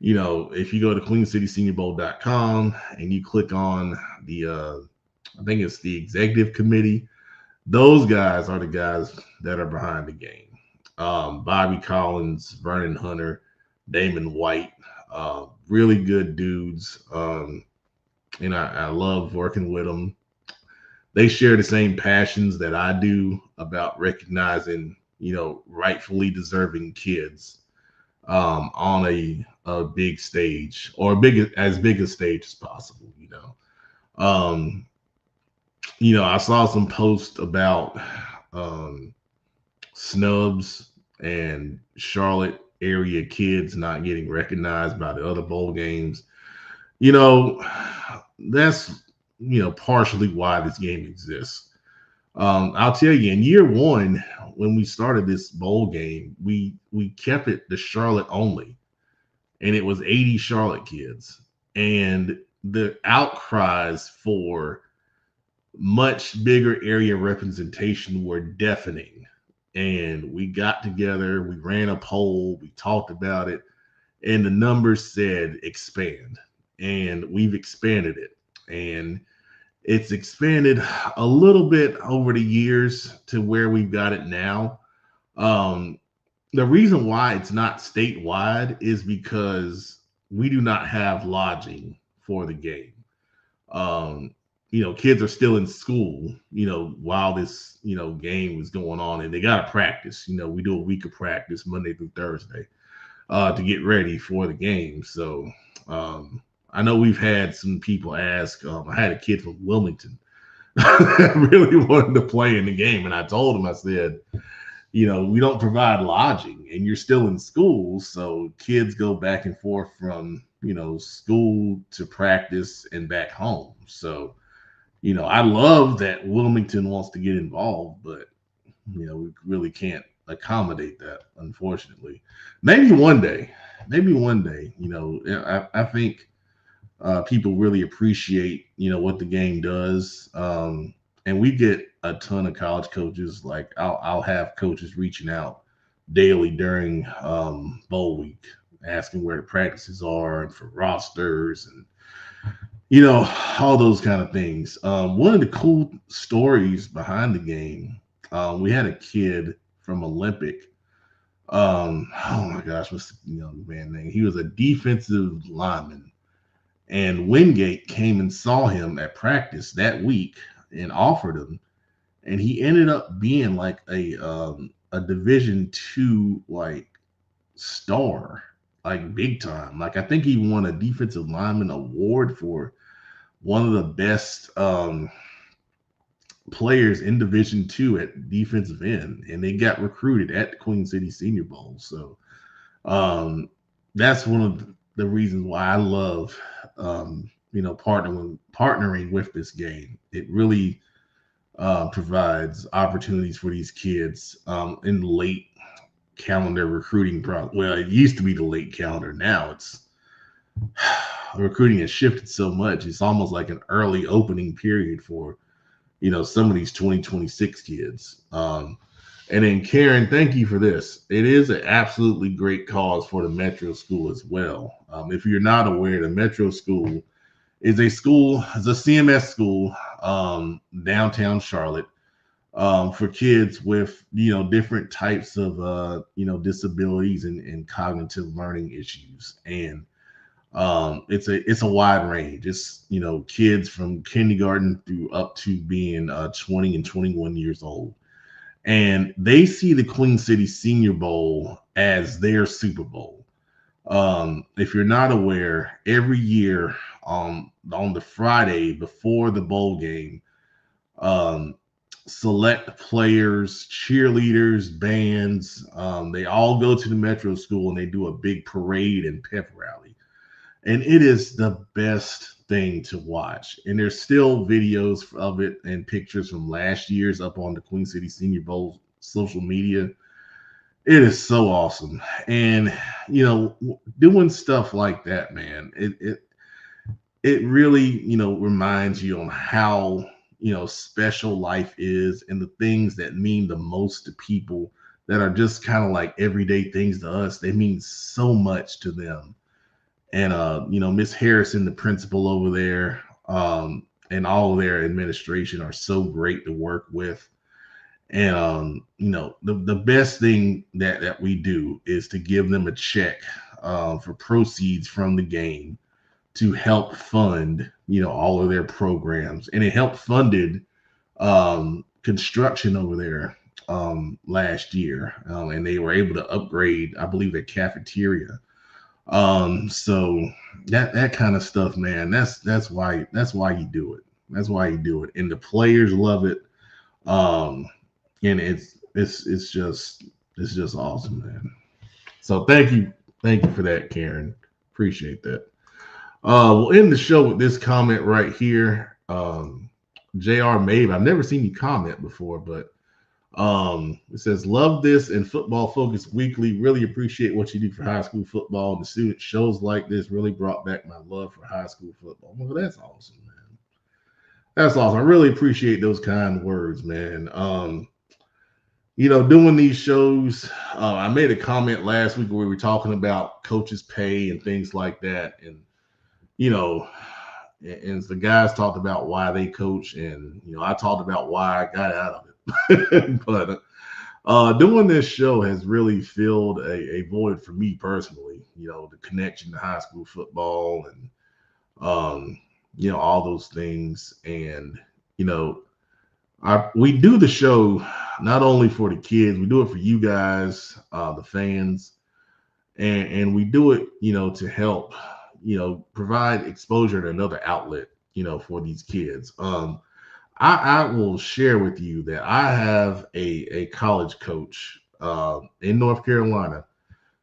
If you go to queencityseniorbowl.com and you click on the, I think it's the executive committee, those guys are the guys that are behind the game. Bobby Collins, Vernon Hunter, Damon White, really good dudes. And I love working with them. they share the same passions that I do about recognizing, rightfully deserving kids on a big stage, or as big a stage as possible. Um, I saw some posts about um, snubs and Charlotte area kids not getting recognized by the other bowl games. You know, that's partially why this game exists. I'll tell you, in year one, when we started this bowl game, we kept it the Charlotte only, and it was 80 Charlotte kids, and the outcries for much bigger area representation were deafening. And we got together, we ran a poll, we talked about it, and the numbers said expand. And we've expanded it. And it's expanded a little bit over the years to where we've got it now. Um, the reason why it's not statewide is because we do not have lodging for the game. Um, Kids are still in school, while this, game was going on, and they got to practice. We do a week of practice Monday through Thursday to get ready for the game. So um, I know we've had some people ask. I had a kid from Wilmington that really wanted to play in the game, and I told him, I said, we don't provide lodging, and you're still in school, so kids go back and forth from school to practice and back home. So I love that Wilmington wants to get involved, but we really can't accommodate that, unfortunately. Maybe one day, I think people really appreciate what the game does. And we get a ton of college coaches. Like I'll have coaches reaching out daily during bowl week, asking where the practices are and for rosters and all those kind of things. One of the cool stories behind the game, we had a kid from Olympic. Oh my gosh, what's the young man name? He was a defensive lineman, and Wingate came and saw him at practice that week and offered him, and he ended up being like a Division II like star, like big time. Like I think he won a defensive lineman award for one of the best players in Division II at defensive end, and they got recruited at the Queen City Senior Bowl. So that's one of the reasons why I love partnering with this game. It really provides opportunities for these kids in the late calendar recruiting process. Well, it used to be the late calendar. Now it's recruiting has shifted so much. It's almost like an early opening period for some of these 2026 kids. And then Karen, thank you for this. It is an absolutely great cause for the Metro School as well. If you're not aware, the Metro School is a CMS school, downtown Charlotte, for kids with different types of disabilities and cognitive learning issues. And it's a wide range. It's kids from kindergarten through up to being 20 and 21 years old, and they see the Queen City Senior Bowl as their Super Bowl. If you're not aware, every year on the Friday before the bowl game, select players, cheerleaders, bands, they all go to the Metro School and they do a big parade and pep rally. And it is the best thing to watch. And there's still videos of it and pictures from last year's up on the Queen City Senior Bowl social media. It is so awesome. And, doing stuff like that, man, it really, reminds you on how, special life is and the things that mean the most to people that are just kind of like everyday things to us. They mean so much to them. And Miss Harrison, the principal over there, and all of their administration are so great to work with. And the best thing that we do is to give them a check for proceeds from the game to help fund all of their programs. And it helped funded construction over there last year, and they were able to upgrade, I believe, their cafeteria. So that kind of stuff, man, that's why you do it. That's why you do it, and the players love it. Um, and it's just awesome, man. So thank you for that, Karen. Appreciate that. We'll end the show with this comment right here. Jr. Mave, I've never seen you comment before, but it says, love this and Football Focus Weekly. Really appreciate what you do for high school football. And the student shows like this really brought back my love for high school football. Well, that's awesome, man. That's awesome. I really appreciate those kind words, man. Doing these shows, I made a comment last week where we were talking about coaches' pay and things like that. And, and the guys talked about why they coach. And, I talked about why I got out of it. But doing this show has really filled a void for me personally, the connection to high school football and, all those things. And, we do the show not only for the kids, we do it for you guys, the fans, and we do it, to help, provide exposure to another outlet, for these kids. I will share with you that I have a college coach in North Carolina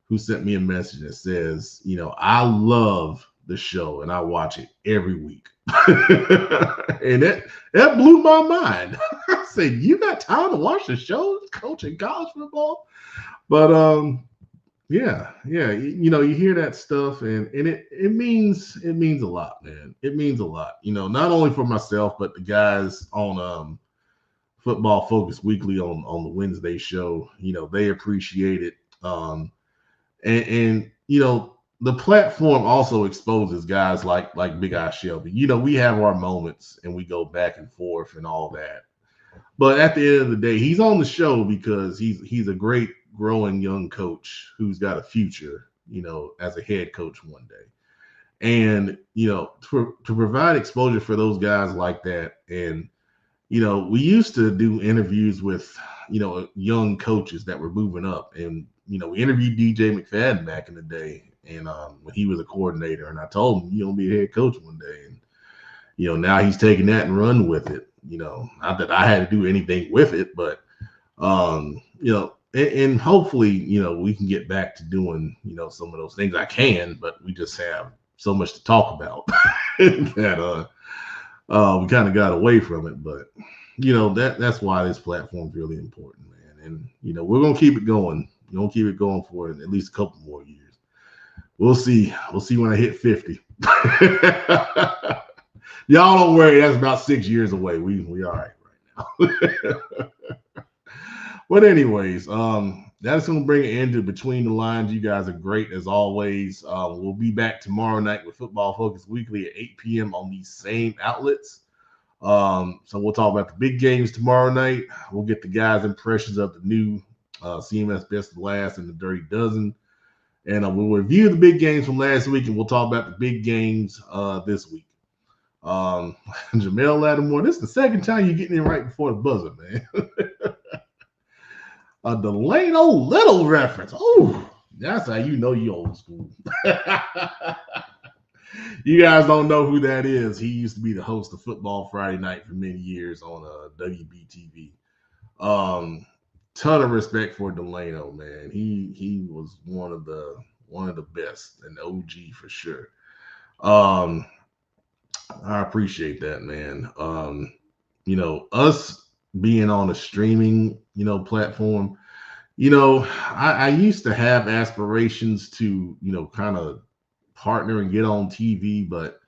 who sent me a message that says, I love the show and I watch it every week. And that blew my mind. I said, you got time to watch the show coaching college football? But yeah, you hear that stuff and it means a lot, man. It means a lot, not only for myself, but the guys on Football Focus Weekly on the Wednesday show, they appreciate it. And the platform also exposes guys like Big Eye Shelby. We have our moments and we go back and forth and all that. But at the end of the day, he's on the show because he's a great growing young coach who's got a future, as a head coach one day. And, to provide exposure for those guys like that. And, we used to do interviews with, young coaches that were moving up. And, we interviewed DJ McFadden back in the day. And when he was a coordinator, and I told him, you'll be a head coach one day. And, now he's taking that and run with it. Not that I had to do anything with it, but, and hopefully, we can get back to doing, some of those things. I can, but we just have so much to talk about that we kind of got away from it. But, that's why this platform is really important, man. And, we're going to keep it going. We're going to keep it going for at least a couple more years. We'll see. We'll see when I hit 50. Y'all don't worry. That's about 6 years away. We all right now. But anyways, that's going to bring it into Between the Lines. You guys are great as always. We'll be back tomorrow night with Football Focus Weekly at 8 p.m. on these same outlets. So we'll talk about the big games tomorrow night. We'll get the guys' impressions of the new CMS Best of Last and the Dirty Dozen. And we'll review the big games from last week, and we'll talk about the big games this week. Jamel Lattimore, this is the second time you're getting in right before the buzzer, man. A Delano Little reference. Oh, that's how you know you old school. You guys don't know who that is. He used to be the host of Football Friday Night for many years on WBTV. Ton of respect for Delano, man. He was one of the best, an OG for sure. I appreciate that, man. Us being on a streaming, platform, I used to have aspirations to, kind of partner and get on TV, but,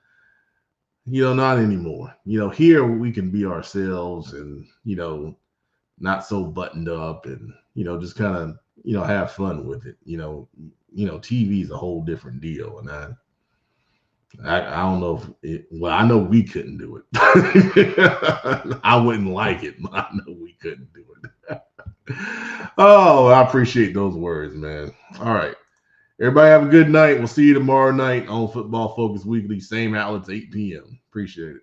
not anymore. Here we can be ourselves and, not so buttoned up and, just kind of, have fun with it. TV is a whole different deal. And I don't know I know we couldn't do it. I wouldn't like it, but I know we couldn't do it. Oh, I appreciate those words, man. All right. Everybody have a good night. We'll see you tomorrow night on Football Focus Weekly. Same outlets, 8 p.m. Appreciate it.